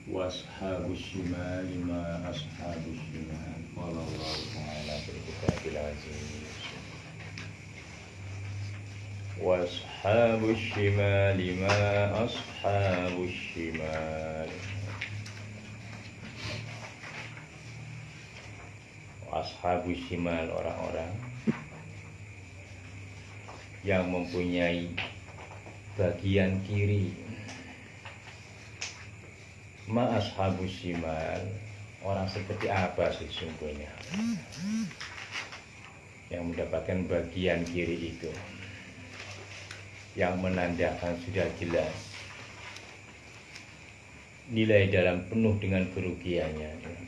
وأصحاب الشمال ما أصحاب الشمال قال الله تعالى في الكتاب العزيز وأصحاب الشمال ما أصحاب الشمال Ashabus shimal, orang-orang yang mempunyai bagian kiri. Ma ashabus shimal, orang seperti apa sesungguhnya yang mendapatkan bagian kiri itu, yang menandakan sudah jelas nilai dalam penuh dengan kerugiannya.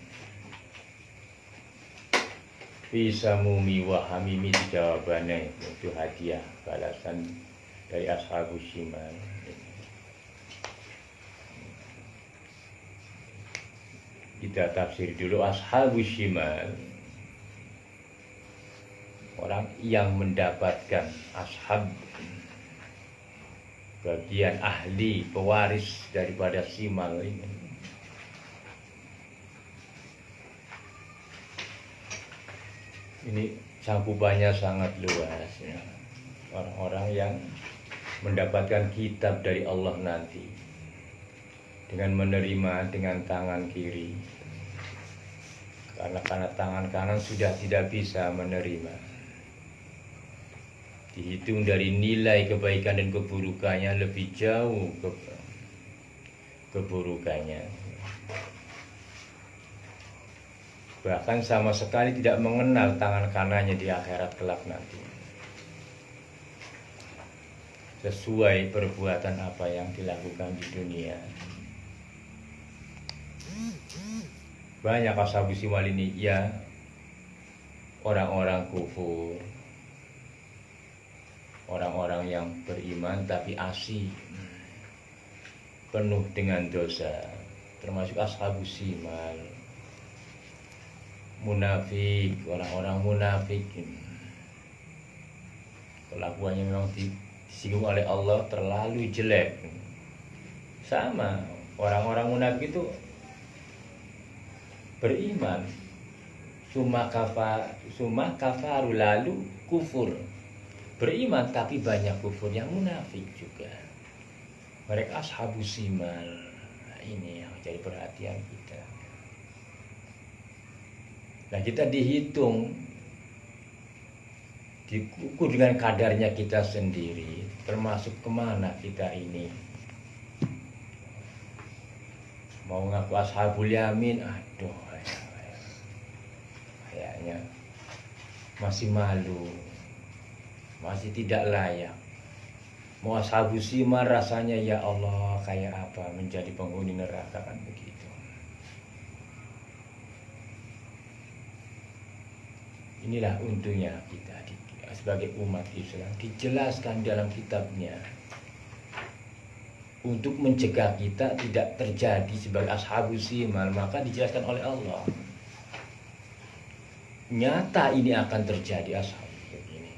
Bisa mumi wa hamimi, jawabannya itu hadiah balasan dari ashabus shimal. Kita tafsir dulu ashabus shimal, orang yang mendapatkan ashab, bagian ahli pewaris daripada shimal ini. Ini cakupannya sangat luas ya. Orang-orang yang mendapatkan kitab dari Allah nanti dengan menerima dengan tangan kiri, karena tangan kanan sudah tidak bisa menerima. Dihitung dari nilai kebaikan dan keburukannya, lebih jauh keburukannya. Bahkan sama sekali tidak mengenal tangan kanannya di akhirat kelak nanti, sesuai perbuatan apa yang dilakukan di dunia. Banyak ashabus shimal ini ya orang-orang kufur, orang-orang yang beriman tapi asih, penuh dengan dosa, termasuk ashabus shimal. Munafik, orang-orang munafik, kelakuannya memang disinggung oleh Allah terlalu jelek. Sama, orang-orang munafik itu beriman, summa kafaru, lalu kufur. Beriman tapi banyak kufur, yang munafik juga. Mereka ashabus shimal. Nah, ini yang jadi perhatian kita. Nah, kita dihitung, diukur dengan kadarnya kita sendiri, termasuk kemana kita ini. Mau ngaku ashabul yamin, aduh, kayaknya masih malu, masih tidak layak. Mau ashabus shimal, rasanya ya Allah kayak apa menjadi penghuni neraka, kan begitu. Inilah untungnya kita sebagai umat Islam, dijelaskan dalam kitabnya untuk mencegah kita tidak terjadi sebagai ashabus shimal. Maka dijelaskan oleh Allah, nyata ini akan terjadi ashab ini.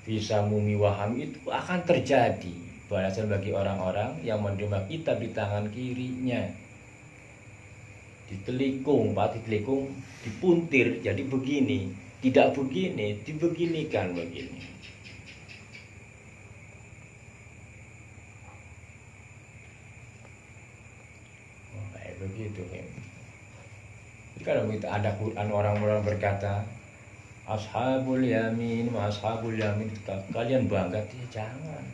Bisa mumi waham, itu akan terjadi balasan bagi orang-orang yang menerima kitab di tangan kirinya. Ditelikung, dipuntir jadi begini, tidak begini, dibeginikan begini. Oh, kayak begitu kan. Kalau kita ada Quran, orang-orang berkata ashabul yamin, ashabul yamin, kalian bangga, jangan.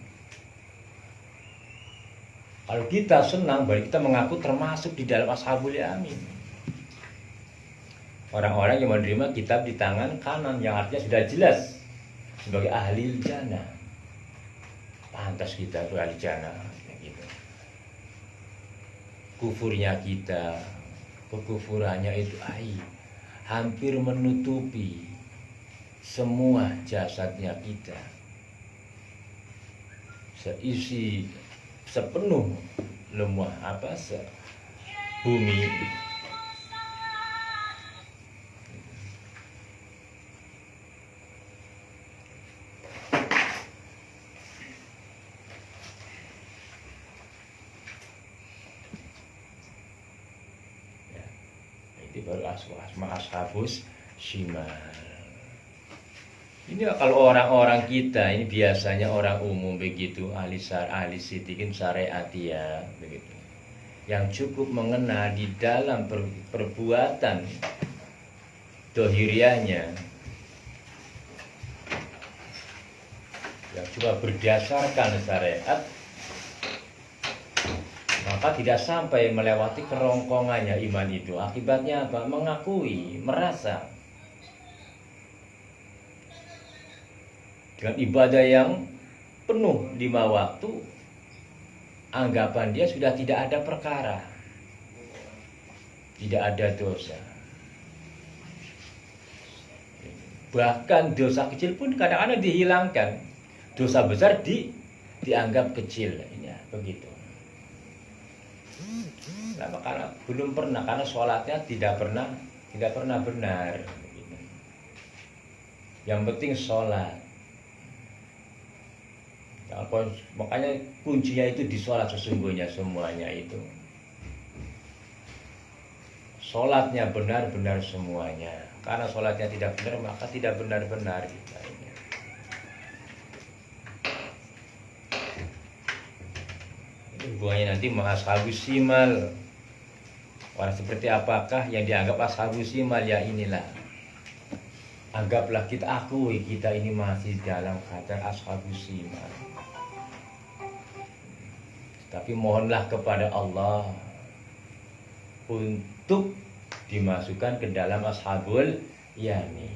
Kalau kita senang, berarti kita mengaku termasuk di dalam ashabul yamin. Orang-orang yang menerima kitab di tangan kanan, yang artinya sudah jelas sebagai ahli jannah. Pantas kita itu ahli jannah. Gitu. Kufurnya kita, kekufurannya itu hampir menutupi semua jasadnya kita. Sepenuh lemah bumi. nanti baru ashabus shimal. Ini kalau orang-orang kita ini biasanya orang umum begitu, ahli sidikin syariatiyah begitu, yang cukup mengenal di dalam perbuatan dohiriahnya, yang coba berdasarkan syariat, maka tidak sampai melewati kerongkongannya iman itu. Akibatnya apa? Mengakui, merasa dengan ibadah yang penuh 5 waktu, anggapan dia sudah tidak ada perkara, tidak ada dosa. Bahkan dosa kecil pun kadang-kadang dihilangkan, dosa besar dianggap kecil. Ini begitu. Nah, karena belum pernah, karena sholatnya tidak pernah benar. Yang penting sholat. Makanya kuncinya itu di sholat sesungguhnya, semuanya itu. Sholatnya benar-benar semuanya. Karena sholatnya tidak benar, maka tidak benar-benar kita ini. Ini hubungannya nanti sama ashabus shimal. Orang seperti apakah yang dianggap ashabus shimal? Ya inilah. Anggaplah kita akui kita ini masih dalam kata ashabus shimal. Tapi mohonlah kepada Allah untuk dimasukkan ke dalam ashabul yamin.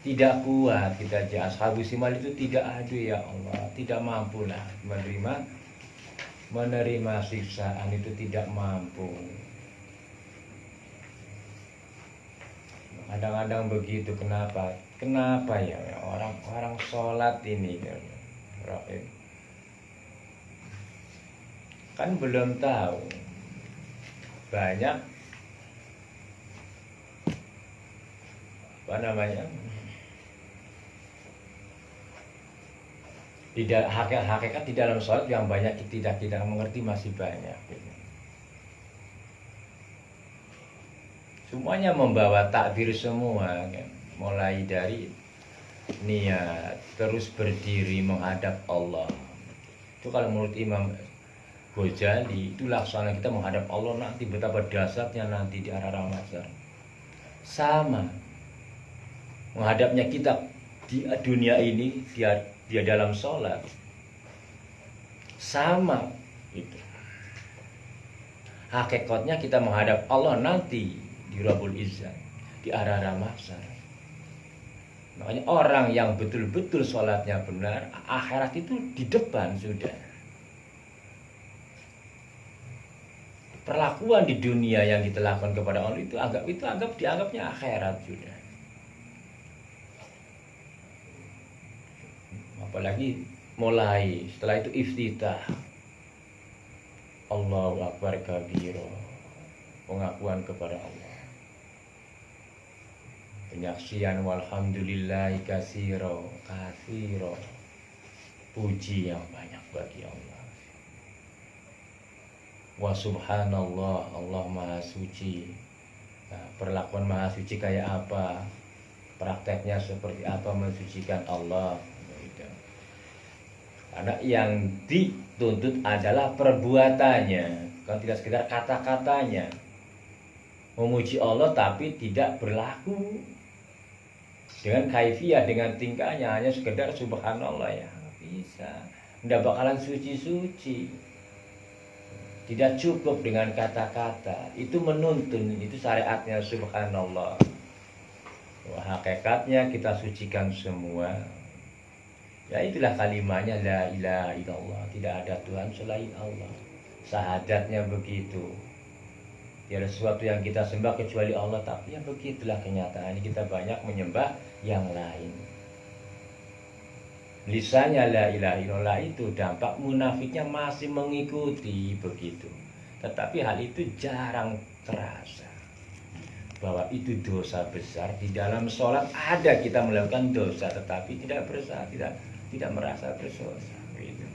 Tidak kuat kita aja ashabus shimal itu, tidak ada ya Allah, tidak mampulah menerima siksaan itu, tidak mampu. Kadang-kadang begitu. Kenapa ya orang sholat ini kan belum tahu, banyak tidak hakikat di dalam sholat yang banyak tidak mengerti, masih banyak. Semuanya membawa takbir semua, kan? Mulai dari niat, terus berdiri menghadap Allah. Itu kalau menurut Imam Ghazali, itu laksana kita menghadap Allah nanti, betapa dahsyatnya nanti di arah Ramadan. Sama menghadapnya kita di dunia ini, dia dalam sholat. Sama itu. Hakikatnya kita menghadap Allah nanti di Rabbul Izzah, di arah Ramadan. Makanya orang yang betul-betul sholatnya benar, akhirat itu di depan sudah. Perlakuan di dunia yang kita lakukan kepada Allah itu dianggapnya akhirat sudah. Apalagi mulai setelah itu iftitah, Allahu Akbar kabiro, pengakuan kepada Allah. Penyaksian walhamdulillahi katsiro, puji yang banyak bagi Allah. Wa subhanallah, Allah maha suci. Nah, perlakuan maha suci kayak apa, prakteknya seperti apa mensucikan Allah. Karena yang dituntut adalah perbuatannya, kan tidak sekedar kata-katanya. Memuji Allah tapi tidak berlaku dengan kaifiyah, dengan tingkahnya, hanya sekedar subhanallah, ya bisa, tidak bakalan suci-suci. Tidak cukup dengan kata-kata, itu menuntun, itu syariatnya subhanallah. Wah, hakikatnya kita sucikan semua. Ya itulah kalimatnya la ilaha illallah, tidak ada Tuhan selain Allah. Syahadatnya begitu. Tidak ada sesuatu yang kita sembah kecuali Allah, tapi ya begitulah kenyataannya, kita banyak menyembah yang lain. Lisannya la ilaha illallah itu dampak munafiknya masih mengikuti begitu. Tetapi hal itu jarang terasa bahwa itu dosa besar. Di dalam sholat ada kita melakukan dosa, tetapi tidak merasa berdosa. Gitu.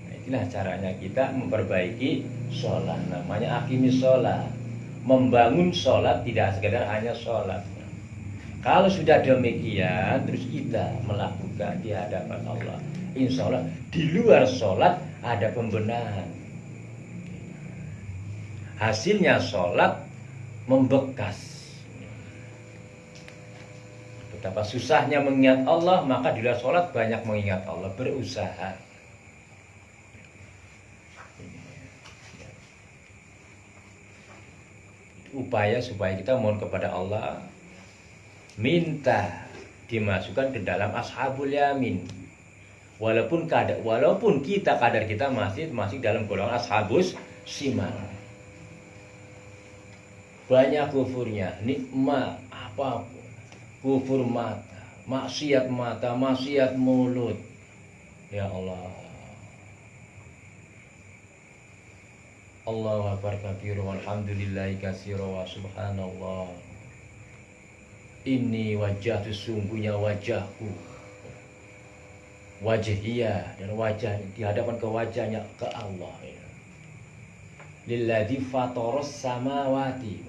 Nah, Inilah caranya kita memperbaiki sholat. Namanya aqimis sholat. Membangun sholat tidak sekedar hanya sholat. Kalau sudah demikian, terus kita melakukan di hadapan Allah, insya Allah di luar sholat ada pembenahan. Hasilnya sholat membekas. Betapa susahnya mengingat Allah, maka di luar sholat banyak mengingat Allah, berusaha. Upaya supaya kita mohon kepada Allah, minta dimasukkan ke dalam ashabul yamin. Walaupun kadar kita masih dalam golongan ashabus simal. Banyak kufurnya, nikmat apapun, kufur mata, maksiat mulut. Ya Allah. Allahu akbar katsiran walhamdulillahi katsiran wa subhanallah. Ini wajah sesungguhnya wajahku, wajhiyah, dan wajah di hadapan ke wajahnya ke Allah ya. Lilladzi fataras samawati.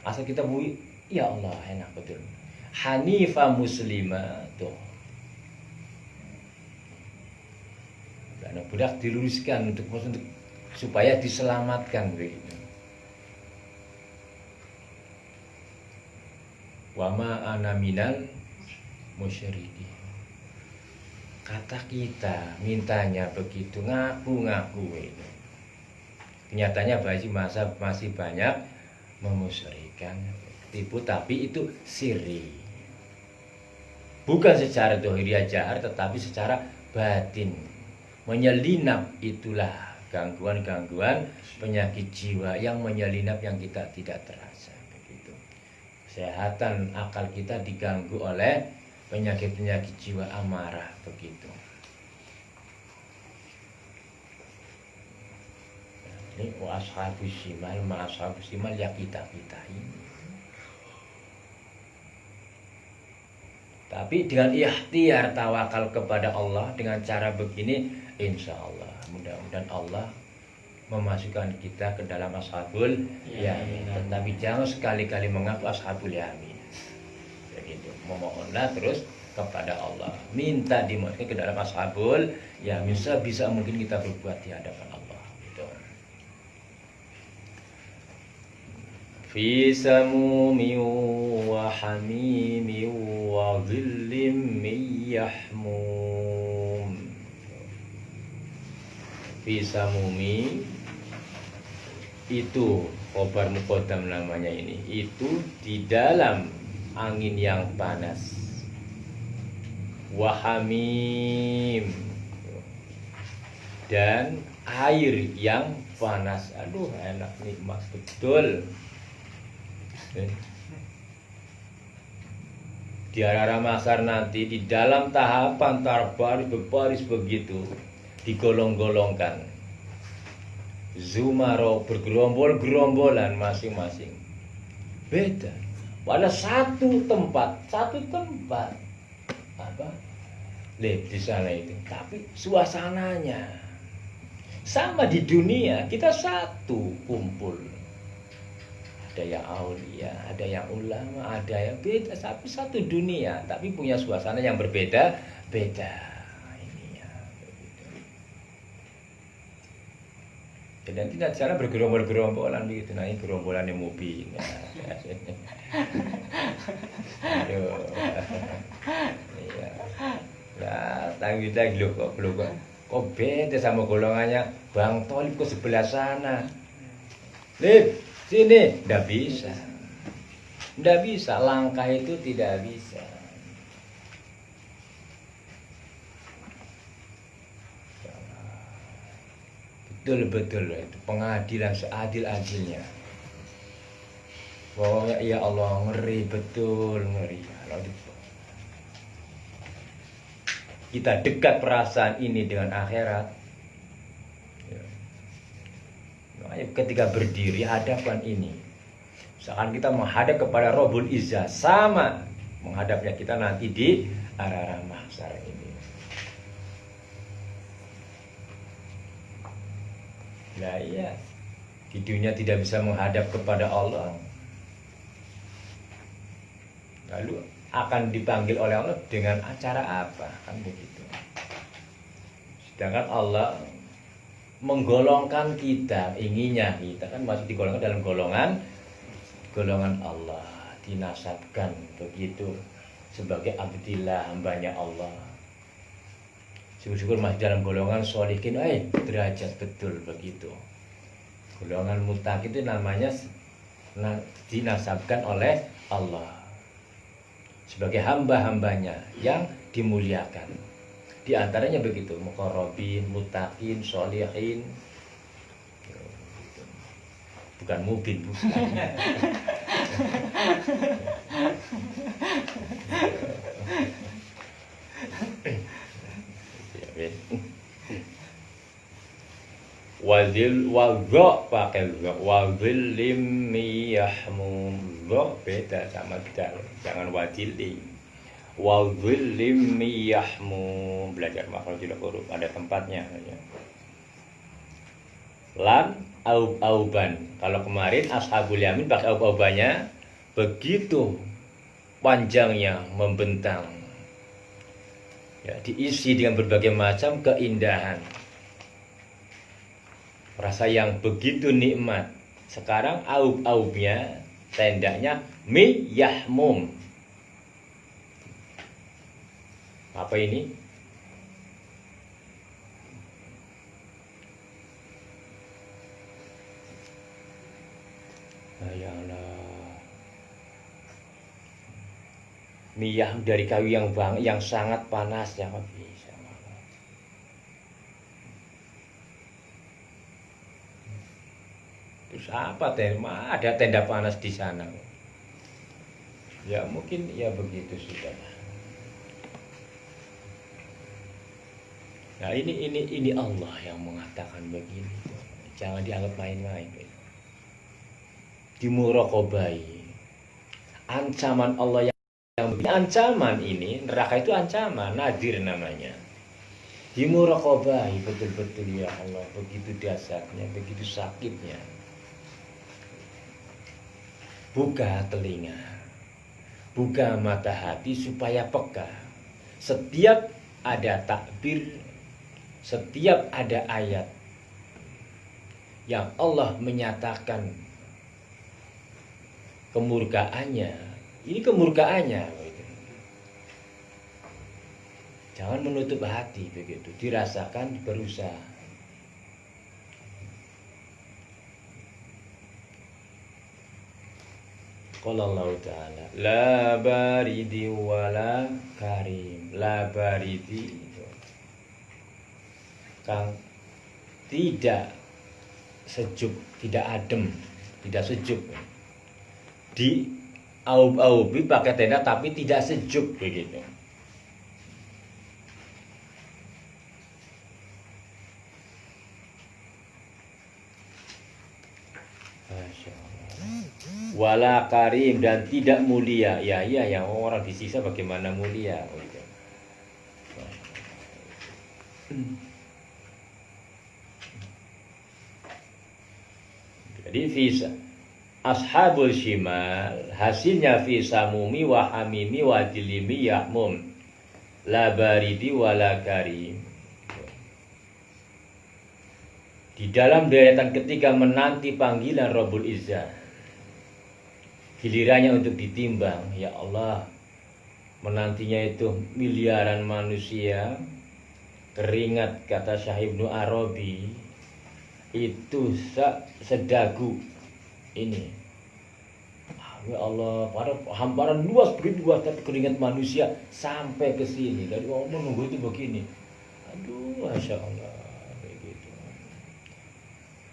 Asal kita bunyi ya Allah, enak betul. Hanifah muslimah tuh. Karena budak diluruskan untuk supaya diselamatkan begitu. Wa ma ana minal musyrikin. Kata kita mintanya begitu, ngaku-ngaku itu. Kenyataannya masih banyak memusyrikan, tipu, tapi itu sirri. Bukan secara dohiriyah jahar, tetapi secara batin. Menyelinap itulah gangguan-gangguan penyakit jiwa yang menyelinap yang kita tidak terasa begitu. Kesehatan akal kita diganggu oleh penyakit-penyakit jiwa amarah begitu. Ini ashabus simal ya kita ini. Tapi dengan ikhtiar tawakal kepada Allah dengan cara begini, insya Allah mudah-mudahan Allah memasukkan kita ke dalam ashabul yamin. Tetapi jangan sekali-kali mengaku ashabul yamin. Begitu. Memohonlah terus kepada Allah, minta dimasukkan ke dalam ashabul yamin sebisa mungkin kita berbuat di hadapan Allah. Gitu. Fi samumi wa hamimi wa dhillim yahmum. Fi samumi itu khobar muqaddam namanya ini. Itu di dalam angin yang panas. Wa hamim, dan air yang panas. Aduh, enak, nikmat betul. Di arah masar nanti di dalam tahapan berbaris begitu digolong-golongkan. Zumaro bergerombol-gerombolan masing-masing. Beda. Pada satu tempat apa? Di sana itu. Tapi suasananya sama di dunia, kita satu kumpul. Ada yang aulia, ada yang ulama, ada yang beda, tapi satu dunia, tapi punya suasana yang berbeda-beda. Ini ya, begitu. Dan tidak sana bergerombol-gerombolan begitu, nah ini gerombolan yang mobil. Aduh. Iya. Lah, tanggi-tanggi kok beda sama golongannya Bang Tolib ke sebelah sana. Lip, sini, nggak bisa, langkah itu tidak bisa. Betul itu pengadilan seadil-adilnya. Pokoknya ya Allah, ngeri betul, ngeri. Kalau kita dekat perasaan ini dengan akhirat, ya. Ketika berdiri hadapan ini, misalkan kita menghadap kepada Rabbul Izzah, sama menghadapnya kita nanti di arah mahsyar ini. Nah iya, di dunia tidak bisa menghadap kepada Allah, lalu akan dipanggil oleh Allah dengan acara apa, kan begitu. Sedangkan Allah menggolongkan kita, inginnya kita kan masih digolongkan dalam golongan Allah, dinasabkan begitu sebagai abdillah, hambanya Allah. Syukur-syukur masih dalam golongan sholihin, derajat betul begitu. Golongan muttaqin itu namanya dinasabkan oleh Allah sebagai hamba-hambanya yang dimuliakan. Di antaranya begitu, muqarrabin, muttaqin, sholihin. Bukan mubin, bukan. Wazil wazok pakai wazil lim yahmum, beda sama dal, jangan wazili. Wazil lim yahmum, belajar makhrajul huruf ada tempatnya ya. Lam auban, kalau kemarin ashabul yamin pakai aubannya begitu panjangnya membentang ya, diisi dengan berbagai macam keindahan, rasa yang begitu nikmat. Sekarang aub-aubnya, tendanya mi yahmum. Apa ini? Ya Allah. Miyah dari kayu yang sangat panas ya Rabbi. Terus apa tenda? Ada tenda panas di sana. Ya mungkin ya begitu sudah. Nah ini Allah yang mengatakan begini. Jangan dianggap main-main. Dimuraqabai. Ancaman Allah yang ancaman ini, neraka itu ancaman, nadir namanya. Dimuraqabai betul-betul ya Allah, begitu dahsyatnya, begitu sakitnya. Buka telinga, buka mata hati supaya peka. Setiap ada takbir, setiap ada ayat yang Allah menyatakan kemurkaannya, ini kemurkaannya. Jangan menutup hati begitu, dirasakan, berusaha. Qala Allah Ta'ala la baridi wala karim, la baridi kang tidak sejuk, tidak adem, tidak sejuk. Di aub-aubi pakai tenda tapi tidak sejuk begitu. Wala karim, dan tidak mulia. Ya yang orang disiksa bagaimana mulia gitu. Jadi visa ashabul shimal hasilnya fi samumi wa hamimi wa dilimi yahmum la baridi wala karim. Di dalam deretan ketiga menanti panggilan Rabbul Izzah, gilirannya untuk ditimbang, ya Allah, menantinya itu miliaran manusia, keringat kata Syekh Ibnu Arabi itu sedagu ini. Ya Allah, pada hamparan luas begitu luas, tapi keringat manusia sampai ke sini. Dari orang menunggu itu begini. Aduh, Masya Allah.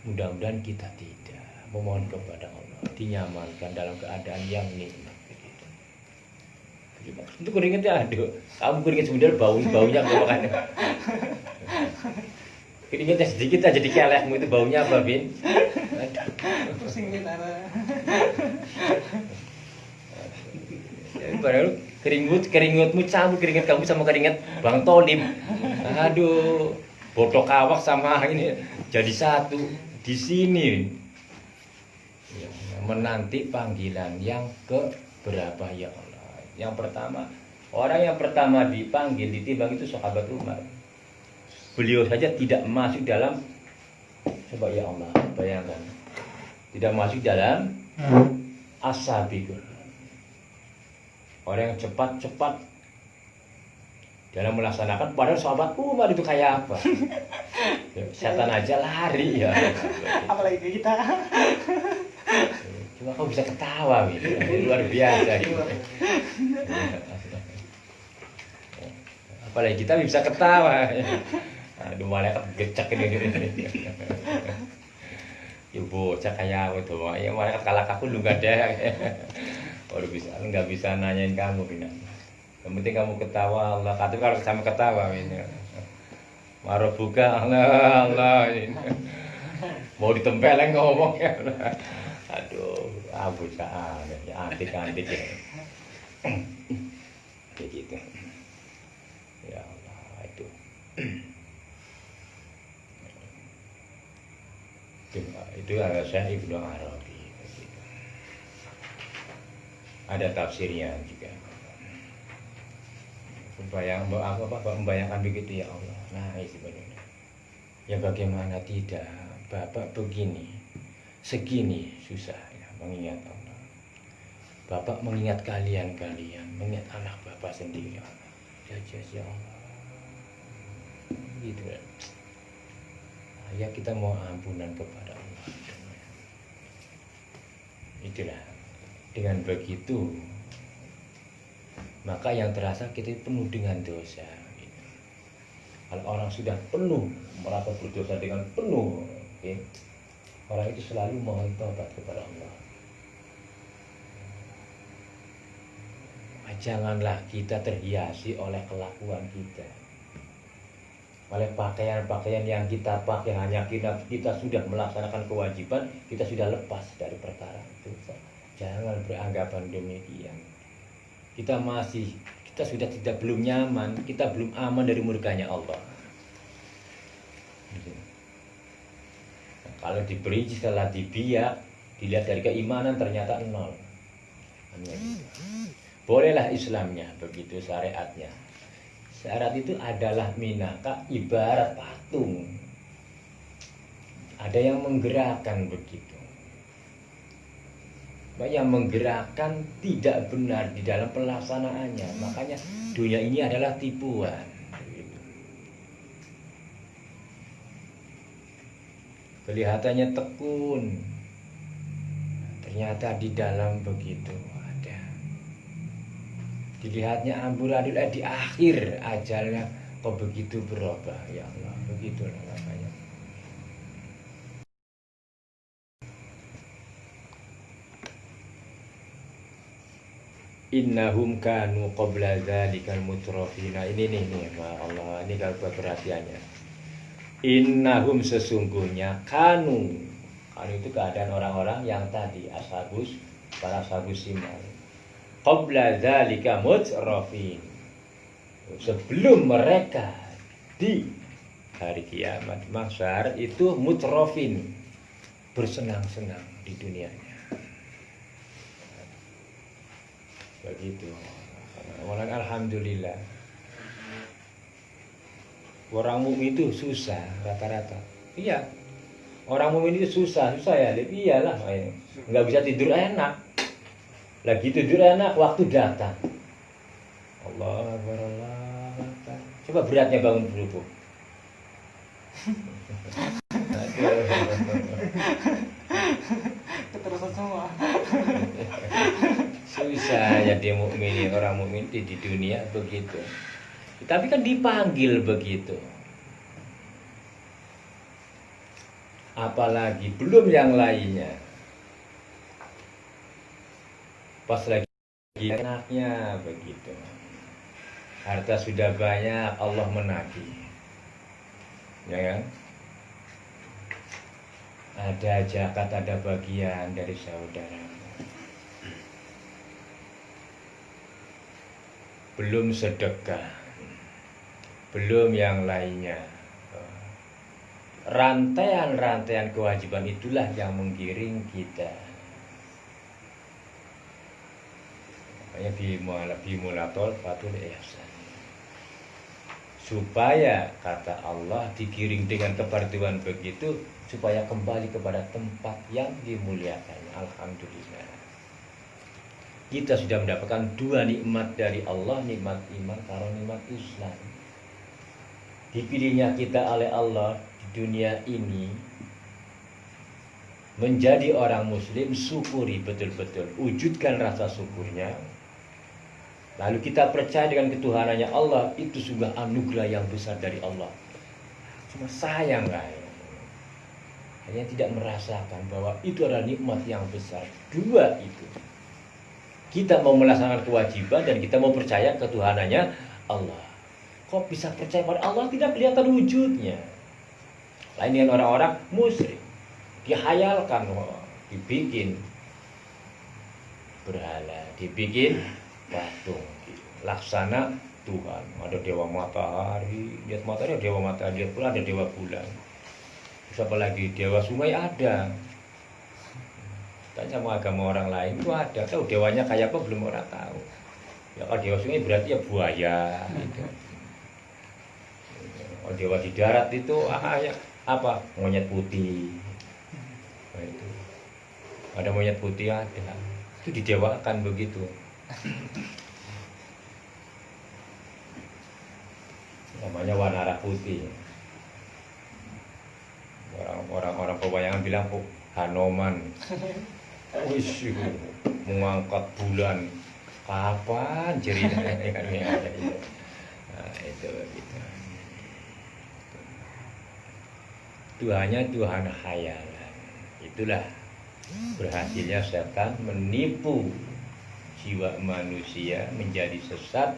Mudah-mudahan kita tidak, memohon kepada Allah dinyamankan dalam keadaan yang nikmat begitu. Itu keringetnya aduh, kamu keringet sebenarnya baunya keluar. Keringetnya sedikit aja di kelekmu itu baunya apa, Bin? Pusing Binara. Padahal keringutmu campur keringet kamu sama keringet Bang Tolim. Aduh, botok kawak sama ini jadi satu. di sini ya, menanti panggilan yang ke berapa ya Allah. Yang pertama, orang yang pertama dipanggil ditimbang itu sahabat Umar. Beliau saja tidak masuk dalam, coba ya Allah bayangkan, tidak masuk dalam as-sabiqun. Orang yang cepat-cepat dalam melaksanakan, padahal sahabat Umar itu kayak apa? Setan aja lari ya. Apalagi kita. Cuma kau bisa ketawa gitu. Luar biasa gitu. Apalagi kita bisa ketawa. Aduh malaikat gecek ini. Ya bocah kayak apa tuh? Ya malaikat kalah aku lu gak ada. Baru bisa, nggak bisa nanyain kamu Bina. Yang penting kamu ketawa Allah. Tapi kalau sama ketawa ini. Marah buka Allah Allah ini. Mau ditempelin ngomong ya. Aduh, abu saat ya antik-antik ya. Kayak gitu. Ya Allah itu. Itu alasan Ibnu Arabi. Ada tafsirnya juga. Membayangkan begitu ya Allah. Nah, itu benar. Ya bagaimana tidak, Bapak begini, segini susah ya, mengingat Allah. Bapak mengingat kalian, mengingat anak Bapak sendiri. Ya Allah. Gitu kan. Ya kita mau ampunan kepada Allah. Itulah. Dengan begitu, maka yang terasa kita penuh dengan dosa. Gitu. Kalau orang sudah penuh merasa berdosa dengan penuh, okay, orang itu selalu mohon taubat kepada Allah. Janganlah kita terhiasi oleh kelakuan kita, oleh pakaian-pakaian yang kita pakai, hanya kita sudah melaksanakan kewajiban, kita sudah lepas dari perkara itu. Jangan beranggapan demikian. Kita sudah belum nyaman, kita belum aman dari murkanya Allah. Nah, kalau diberi setelah dibiak, dilihat dari keimanan ternyata nol. Bolehlah Islamnya begitu syariatnya. Syarat itu adalah minaka ibarat patung. Ada yang menggerakkan begitu. Yang menggerakkan tidak benar di dalam pelaksanaannya. Makanya dunia ini adalah tipuan. Kelihatannya tekun, ternyata di dalam begitu ada. Dilihatnya amburadul, di akhir ajalnya kok begitu berubah. Ya Allah, begitulah makanya. Innahum kanu qabla dzalikal mutrafina. Ini nih Allah, ini kalau perhatiannya. Innahum sesungguhnya kanu itu keadaan orang-orang yang tadi para ashabus simal. Qabla dzalika mutrafin. Sebelum mereka di hari kiamat mahsyar itu mutrafin, bersenang-senang di dunianya. Begitu. Alhamdulillah. Orang mukmin itu susah rata-rata. Iya. Orang mukmin itu susah ya. Iyalah, nggak bisa tidur enak. Lagi tidur enak, waktu datang. Allah Akbar, Allah Akbar. Coba beratnya bangun subuh. Keterusan semua. Susah jadi mukmin, orang mukmin di dunia begitu. Tapi kan dipanggil begitu. Apalagi belum yang lainnya. Pas lagi enaknya begitu. Harta sudah banyak, Allah menagih. Ya kan? Ada zakat, ada bagian dari saudara. Belum sedekah, belum yang lainnya. rantaian-rantaian kewajiban itulah yang menggiring kita. Makanya bimulatul fatul ihsan. Supaya kata Allah digiring dengan keparduan begitu, supaya kembali kepada tempat yang dimuliakan. Alhamdulillah. Kita sudah mendapatkan dua nikmat dari Allah, nikmat iman karo nikmat Islam. Dipilihnya kita oleh Allah di dunia ini menjadi orang muslim, syukuri betul-betul, wujudkan rasa syukurnya. Lalu kita percaya dengan ketuhanannya Allah, itu sungguh anugerah yang besar dari Allah. Cuma sayang hanya tidak merasakan bahwa itu adalah nikmat yang besar. Dua itu. Kita mau melaksanakan kewajiban dan kita mau percaya ketuhanannya Allah. Kok bisa percaya pada Allah tidak kelihatan wujudnya? Lain dengan orang-orang musyrik. Dihayalkan, dibikin berhala, dibikin patung, laksana Tuhan. Ada dewa matahari, lihat matahari, dewa matahari, lihat bulan, ada dewa bulan. Terus apa lagi, dewa sungai ada. Tanya sama agama orang lain itu ada. Tahu dewanya kayak apa belum orang tahu. Ya kalau dewa sungai berarti ya buaya. Gitu. Kalau dewa di darat itu ya apa? Monyet putih. Nah, itu. Ada monyet putih ada. Itu didewakan begitu. Namanya warna putih. Orang pewayangan bilang Hanoman. Wis mengangkat bulan kapan ceritanya kan ada itu. Nah, itu begitu. Tuhannya Tuhan khayalan. Itulah berhasilnya setan menipu jiwa manusia menjadi sesat.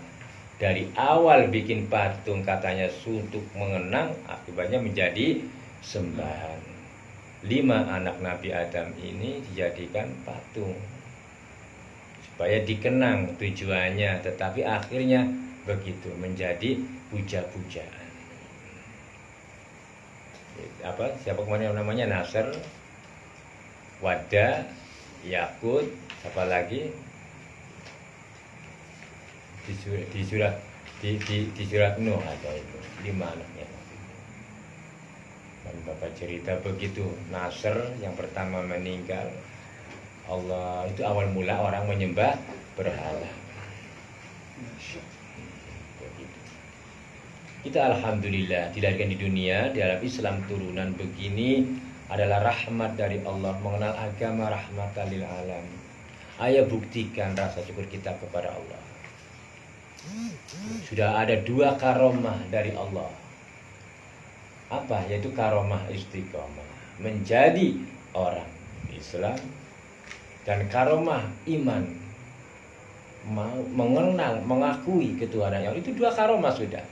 Dari awal bikin patung katanya untuk mengenang, akibatnya menjadi sembahan. 5 anak Nabi Adam ini dijadikan patung supaya dikenang tujuannya, tetapi akhirnya begitu menjadi puja-pujaan. Apa siapa kemarin namanya Nasr, Wada, Yakut, apa lagi di surat Nuh ada itu 5 anaknya. Dan Bapak cerita begitu, Nasr yang pertama meninggal, Allah itu awal mula orang menyembah berhala. Kita alhamdulillah dilahirkan di dunia dalam Islam turunan begini adalah rahmat dari Allah, mengenal agama rahmatan lil alam. Ayo buktikan rasa syukur kita kepada Allah. Sudah ada 2 karomah dari Allah. Apa? Yaitu karomah istiqomah, menjadi orang Islam, dan karomah iman, mengenal, mengakui ketuhanan yang itu 2 karomah sudah.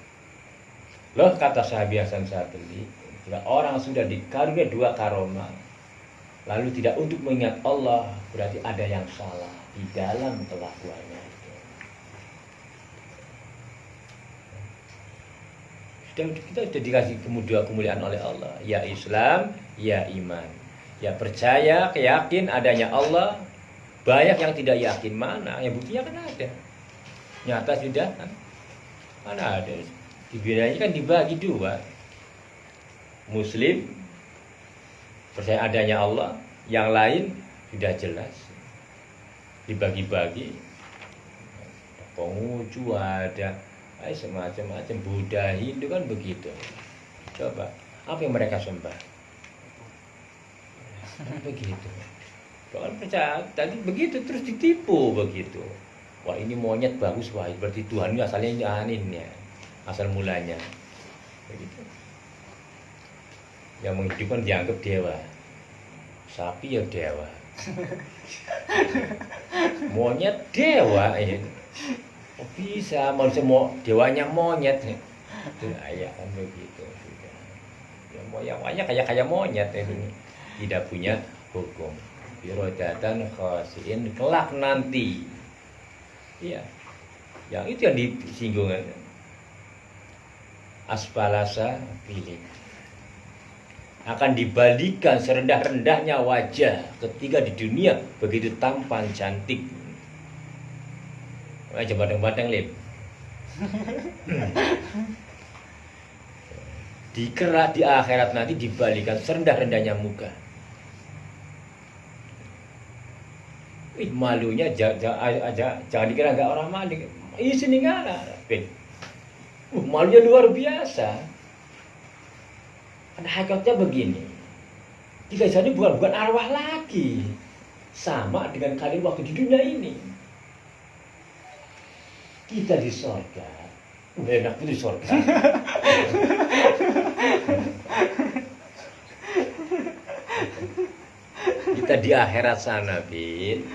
Loh kata Sahabi Hasan Satili, orang sudah dikaruniai 2 karomah lalu tidak untuk mengingat Allah, berarti ada yang salah di dalam kelakuannya. Kita sudah dikasih kemuliaan oleh Allah. Ya Islam, ya iman, ya percaya, yakin adanya Allah. Banyak yang tidak yakin, mana yang buktinya kan ada, nyata sudah kan, mana ada. Dibinanya kan dibagi 2. Muslim percaya adanya Allah, yang lain sudah jelas dibagi-bagi. Konghucu ada, semacam-macam. Buddha, Hindu kan begitu. Coba, apa yang mereka sembah? Begitu. Kalau percaya tadi begitu terus ditipu begitu. Wah ini monyet bagus, wah berarti Tuhan ini asalnya aninnya, asal mulanya. Begitu. Yang menghidupkan dianggap dewa. Sapi ya dewa. Monyet dewa ya. Oh, bisa manusia mau dewanya monyet. Itu ayah kan begitu. Ya moyangnya kayak monyet ini. Tidak punya hukum. Birodatan khasiin kelak nanti. Iya. Yang itu yang disinggung. Asfalasa pilih. akan dibalikan serendah-rendahnya wajah ketika di dunia begitu tampan cantik. Aja badang-badang lip. Dikerak di akhirat nanti dibalikan serendah-rendahnya muka. Malunya jangan dikira nggak orang malu. Ini sini nggak malunya luar biasa. Karena hakikatnya begini, kita jadi bukan arwah lagi, sama dengan kalian waktu di dunia ini. Kita di surga, enak di surga. Kita di akhirat sana, Bin,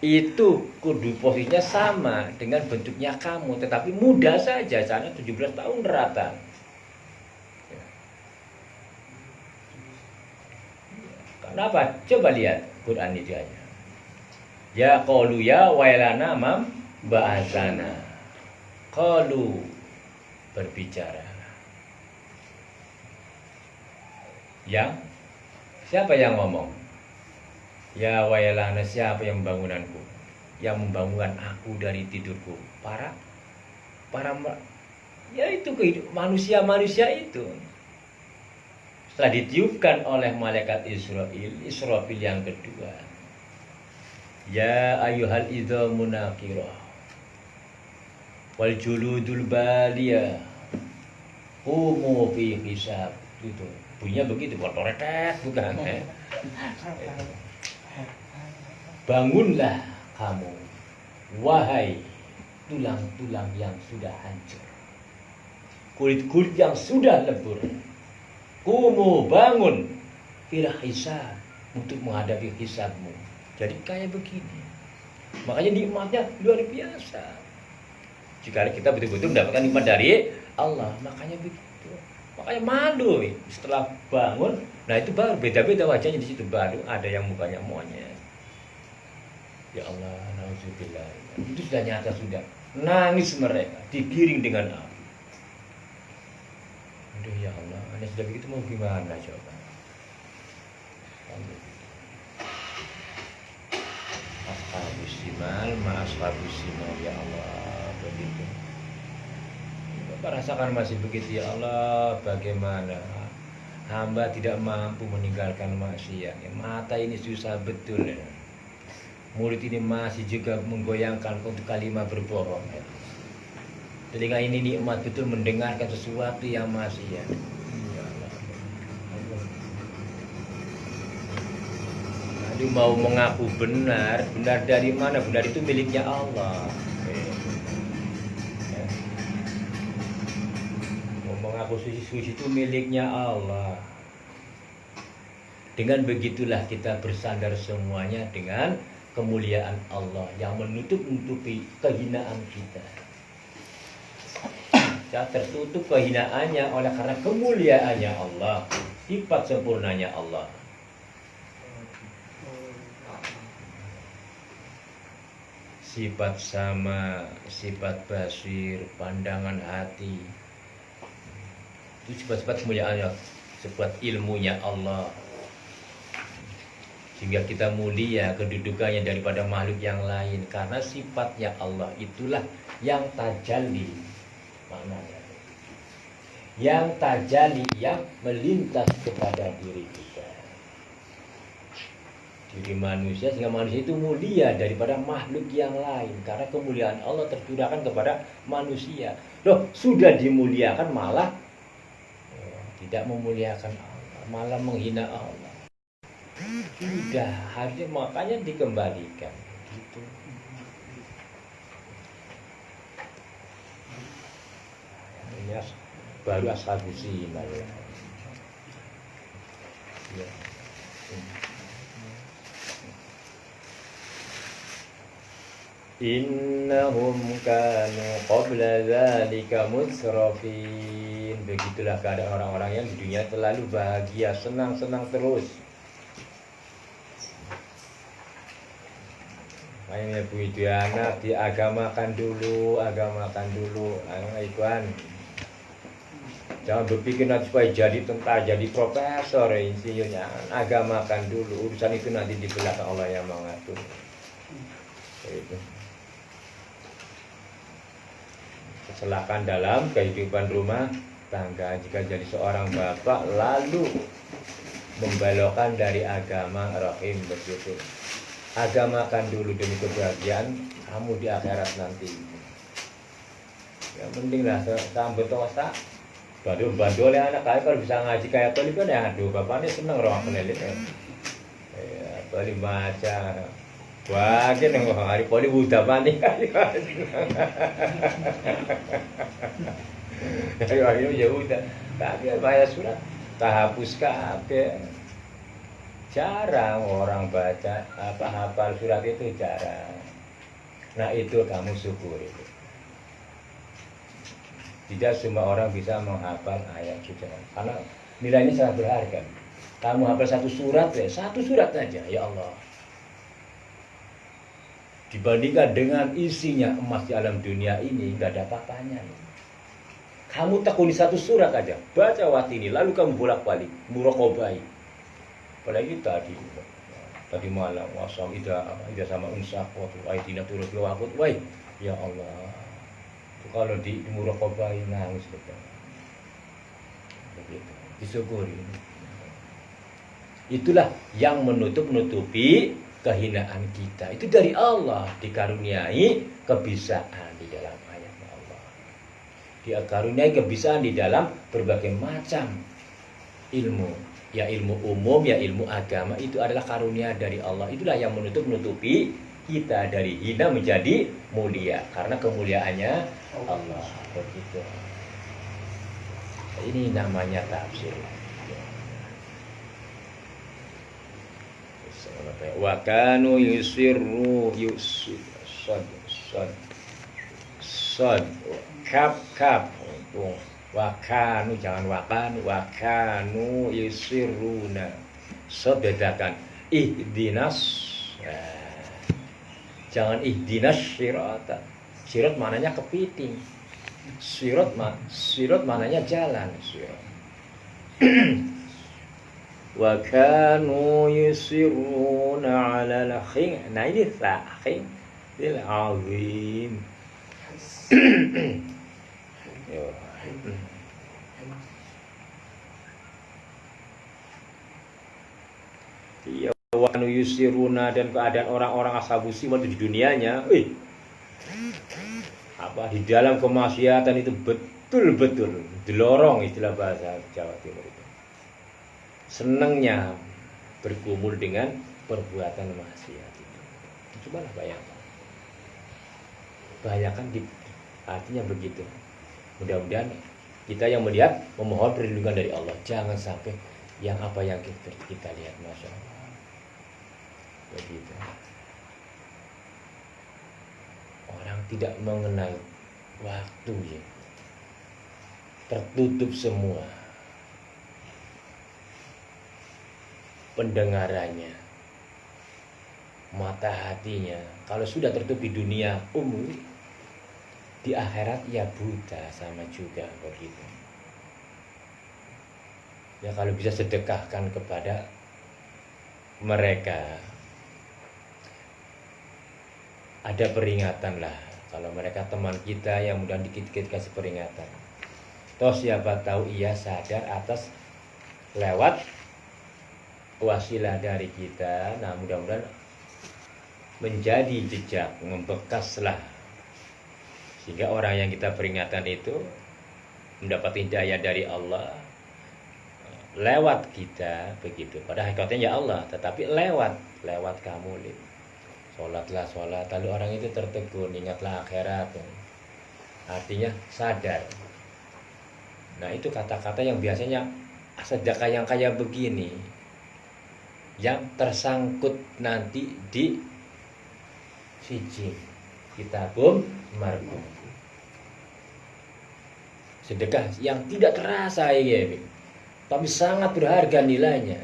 itu kudu posisinya sama dengan bentuknya kamu, tetapi muda saja, sana 17 tahun rata. Kenapa? Coba lihat Quran ini aja. Ya qalu ya wailana mam ba'asana. Qalu berbicara. Ya, siapa yang ngomong? Ya wailana, siapa yang membangunanku? Yang membangunkan aku dari tidurku? Para ya itu kehidupan manusia itu. Setelah ditiupkan oleh malaikat Israfil yang kedua. Ya ayyuhal idzamu naqirah wal juludul baliyah qumu fi hisab. Itu bunyinya begitu, kotoretet bukan. Bangunlah kamu, wahai tulang-tulang yang sudah hancur, kulit-kulit yang sudah lebur. Kumu bangun fil hisab, untuk menghadapi hisabmu. Jadi kayak begini. Makanya nikmatnya luar biasa. Jika kita betul-betul mendapatkan nikmat dari Allah, makanya begitu. Makanya malu setelah bangun. Nah itu baru beda-beda wajahnya di situ, baru ada yang mukanya monyet. Ya Allah, nauzubillah. Itu sudah nyata sudah. Nangis mereka, digiring dengan api. Aduh ya Allah, anda sudah begitu mau gimana coba? Ashabus shimal, ashabus shimal, ya Allah, begitu. Bapak rasakan masih begitu, ya Allah, bagaimana hamba tidak mampu meninggalkan maksiat. Mata ini susah betul ya. Mulut ini masih juga menggoyangkan untuk kalimat berbohong ya. Telinga ini nikmat betul mendengarkan sesuatu yang maksiat. Ya Allah. Aduh, mau mengaku benar dari mana? Benar itu miliknya Allah. Ya. Mau mengaku suci itu miliknya Allah. Dengan begitulah kita bersandar semuanya dengan kemuliaan Allah yang menutup-nutupi kehinaan kita. Tertutup kehinaannya oleh karena kemuliaannya Allah, sifat sempurnanya Allah. Sifat sama, sifat basir, pandangan hati, itu sifat-sifat kemuliaannya, sifat ilmunya Allah. Sehingga kita mulia kedudukannya daripada makhluk yang lain, karena sifatnya Allah itulah yang tajalli. Maknanya yang tajalli, yang melintas kepada diri kita, diri manusia, sehingga manusia itu mulia daripada makhluk yang lain karena kemuliaan Allah tercurahkan kepada manusia. Loh, sudah dimuliakan malah tidak memuliakan Allah, malah menghina Allah. Sudah harusnya makanya dikembalikan gitu. Ya, baru ashabus shimal ya. Innahum kanu qabla dzalika musrafin. Begitulah keadaan orang-orang yang di dunia terlalu bahagia, senang-senang terus. Makanya Bu Idiana diagamakan dulu, agamakan dulu. Ikuan. Jangan berpikir nanti supaya jadi tentara, jadi profesor, insinyurnya. Agamakan dulu, urusan itu nanti di belakang Allah yang mengatur. Itu. Kecelakaan dalam kehidupan rumah tangga. Jika jadi seorang bapak lalu membelokkan dari agama rahim begitu. Agamakan dulu demi kebahagiaan kamu di akhirat nanti. Yang penting lah sampai tosa. Bantu oleh anak kaya kalau bisa ngaji kayak tadi kan ya aduh bapaknya seneng roh penelit ya. Ya tadi baca. Wah, kene hari poli buta panik kali. Ayo ya udah. Tapi bayar surat tak hapus kabeh. Jarang orang baca hafal surat itu jarang. Nah itu kamu syukuri. Tidak semua orang bisa menghafal ayat suci karena nilainya sangat berharga. Kamu hafal satu surat saja ya Allah. Dibandingkan dengan isinya emas di alam dunia ini nggak ada apa-apanya. Kamu tekuni satu surat aja, baca watini, lalu kamu bolak-balik muraqabai. Apalagi tadi malam wasam ida sama unsak waktu aitina turut wakut, wah ya Allah. Kalau di muraqabai nangis betul. Begitu. Disyukuri. Itulah yang menutupi kehinaan kita. Itu dari Allah dikaruniai kebiasaan di dalam ayat Allah. Dikaruniai kebiasaan di dalam berbagai macam ilmu. Ya ilmu umum, ya ilmu agama itu adalah karunia dari Allah. Itulah yang menutupi kita dari hina menjadi mulia karena kemuliaannya Allah. Begitu. Ini namanya tafsir. Wa kanu yusirru kap wa kanu jangan wa kanu yusirruna bedakan ihdinas jangan ihdinas sirata. Sirat mananya kepiting. Sirat mananya jalan. Wa kanu yusirruna 'ala al-khing. Nah ini khing il azim. Ya wa kanu yusirruna dan keadaan orang-orang ashabus simat di dunianya, apa di dalam kemaksiatan itu betul-betul dilorong istilah bahasa Jawa Timur itu. Senangnya bergumul dengan perbuatan maksiat itu. Cobalah bayangkan. Bayangkan artinya begitu. Mudah-mudahan kita yang melihat memohon perlindungan dari Allah. Jangan sampai yang apa yang kita lihat, Masya Allah. Begitu. Orang tidak mengenal waktu ya. Tertutup semua pendengarannya, mata hatinya. Kalau sudah tertutup di dunia umum, di akhirat ya buta sama juga begitu. Ya kalau bisa sedekahkan kepada mereka. Ada peringatan lah. Kalau mereka teman kita yang mudah dikit-dikit kasih peringatan. Toh siapa tahu ia sadar atas lewat wasilah dari kita. Nah mudah-mudahan menjadi jejak, membekaslah. Sehingga orang yang kita peringatan itu mendapat hidayah dari Allah. Lewat kita begitu. Pada hakikatnya ya Allah, tetapi lewat kamu. Sholatlah sholat, lalu orang itu tertegun, ingatlah akhirat. Artinya sadar. Nah itu kata-kata yang biasanya sedekah yang kayak begini, yang tersangkut nanti di sijil kitabum marqum. Sedekah yang tidak terasa ya, tapi sangat berharga nilainya.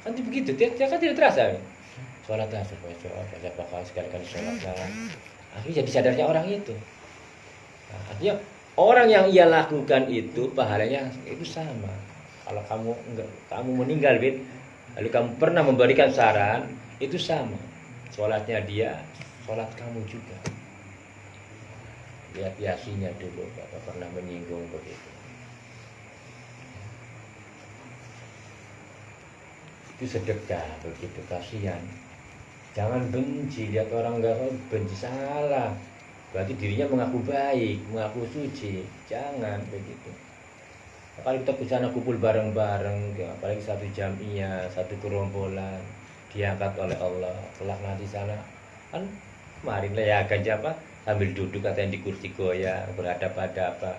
Kan begitu, dia kan tidak terasa. Sholatlah supaya sholat, bakal sekali-kali sholatlah. Akhirnya jadi sadarnya orang itu. Nah, artinya Orang yang ia lakukan itu pahalanya itu sama. Kalau kamu meninggal, lalu kamu pernah memberikan saran, itu sama. Sholatnya dia, sholat kamu juga. Lihat Yasinnya dulu, Bapak pernah menyinggung begitu. Itu sedekah begitu, kasihan. Jangan benci, lihat orang enggak benci, salah. Berarti dirinya mengaku baik, mengaku suci. Jangan begitu. Kalau kita kesana kumpul bareng-bareng, apalagi satu jamiah, satu gerombolan, diangkat oleh Allah, kelak nanti sana kan kemarin layakan siapa sambil duduk katanya di kursi goyang, berhadapan-hadapan,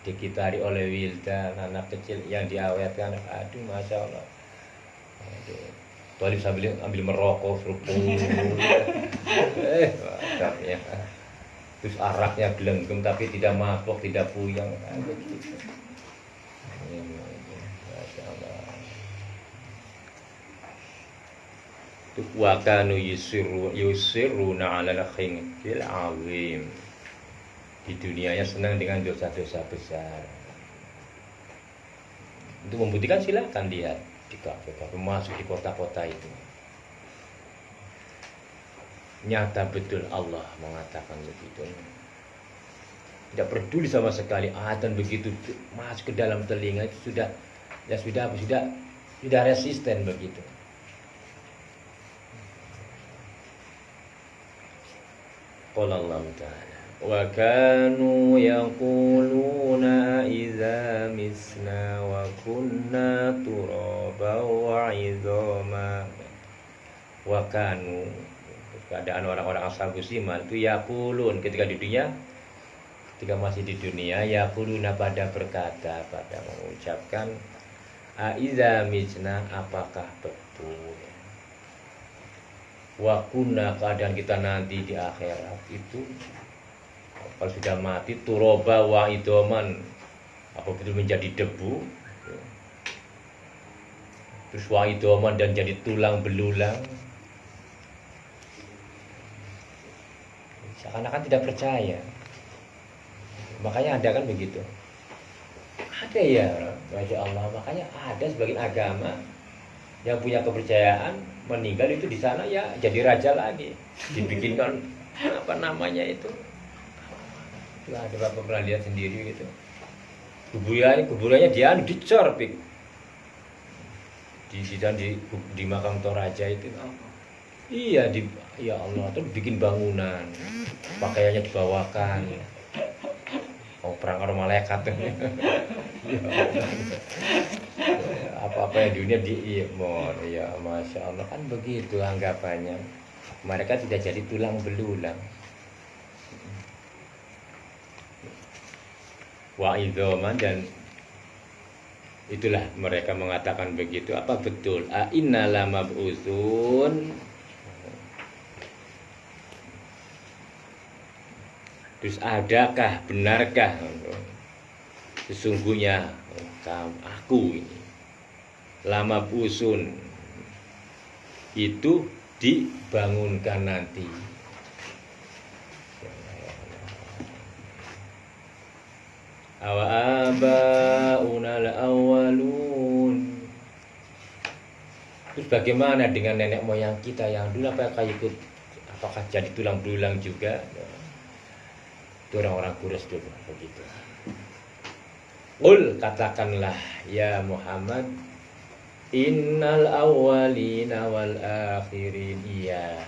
dikitari oleh wildan, anak kecil yang diawetkan. Aduh, masya Allah. Tualib sambil ambil merokok, seruput. Mantapnya. Terus araknya gelenggem tapi tidak mabok, tidak puyeng. Masya Allah. Wa kanu yusirruna 'alal khingil 'azim. Di dunianya senang dengan dosa-dosa besar. Untuk membuktikan silakan lihat di kafe-kafe, masuk di kota-kota itu. Nyata betul Allah mengatakan begitu. Tidak peduli sama sekali adzan begitu masuk ke dalam telinga itu sudah resisten begitu. Qala Allah Ta'ala wa kanu yaquluna idza misna wa kunna turaba wa idhama. Wa kanu, keadaan orang-orang ashabus iman itu yaqulun ketika di dunia, ketika masih di dunia, yaquluna pada berkata, pada mengucapkan aiza misna, apakah betul wa kunna, keadaan kita nanti di akhirat itu kalau sudah mati turoba wa idoman, apa betul menjadi debu, terus wa idoman dan jadi tulang belulang. Seakan-akan tidak percaya. Makanya ada kan begitu. Ada ya, Masya Allah. Makanya ada sebagian agama yang punya kepercayaan meninggal itu di sana ya jadi raja lagi, dibikinkan apa namanya itu. Itu ada Bapak pernah lihat sendiri gitu. Kuburannya dia dicor di makam Toraja itu. Iya, ya Allah, terus bikin bangunan, pakaiannya dibawakan. Oh, perang orang malaikat. Apa-apa yang dunia diimor, ya Masya Allah, kan begitu anggapannya. Mereka tidak jadi tulang belulang. Wa idhoman, dan itulah mereka mengatakan begitu. Apa betul? A inna lamab'utsun. Terus adakah, benarkah sesungguhnya aku ini lama busun itu dibangunkan nanti. Awa abaunal awalun. Terus bagaimana dengan nenek moyang kita yang dulu apakah jadi tulang belulang juga? Itu orang-orang Quraisy dulu begitu. Qul, katakanlah ya Muhammad, innal awwalina wal akhirin. Iya,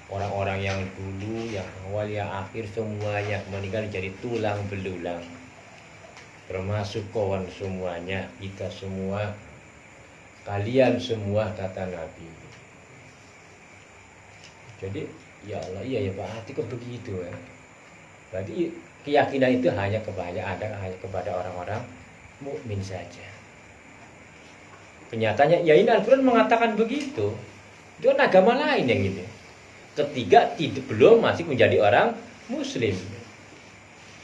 orang-orang yang dulu, yang awal, yang akhir, semuanya meninggal jadi tulang belulang. Termasuk kawan semuanya, kita semua, kalian semua, kata Nabi. Jadi ya Allah, iya ya Pak, hati kok begitu ya. Berarti keyakinan itu hanya kepada orang-orang mukmin saja. Kenyataannya ya ini Al-Quran mengatakan begitu. Itu kan agama lain yang ini. Ketiga, belum masih menjadi orang muslim.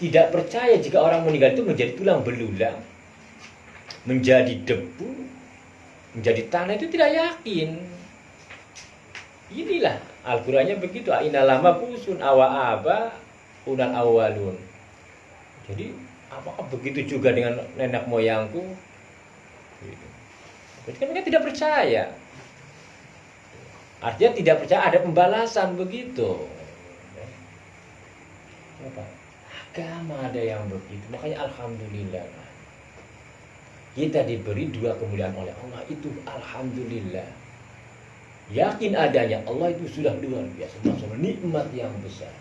Tidak percaya jika orang meninggal itu menjadi tulang belulang, menjadi debu, menjadi tanah, itu tidak yakin. Inilah Al-Qurannya begitu. Aina lama pusun awa aba unal awalun. Jadi apakah begitu juga dengan nenek moyangku? Gitu. Berarti kan mereka tidak percaya. Artinya tidak percaya ada pembalasan begitu. Apa? Agama ada yang begitu. Makanya alhamdulillah. Kita diberi dua kemuliaan oleh Allah itu alhamdulillah. Yakin adanya Allah itu sudah luar biasa, maksudnya nikmat yang besar.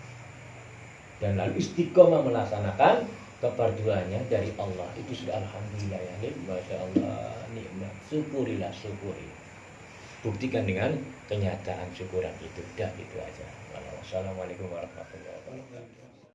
Dan lalu istiqomah melaksanakan keperduannya dari Allah itu sudah alhamdulillah ya. Masya Allah nikmat. Syukurilah syukuri. Buktikan dengan kenyataan syukuran itu. Dah itu aja. Wassalamualaikum warahmatullahi wabarakatuh.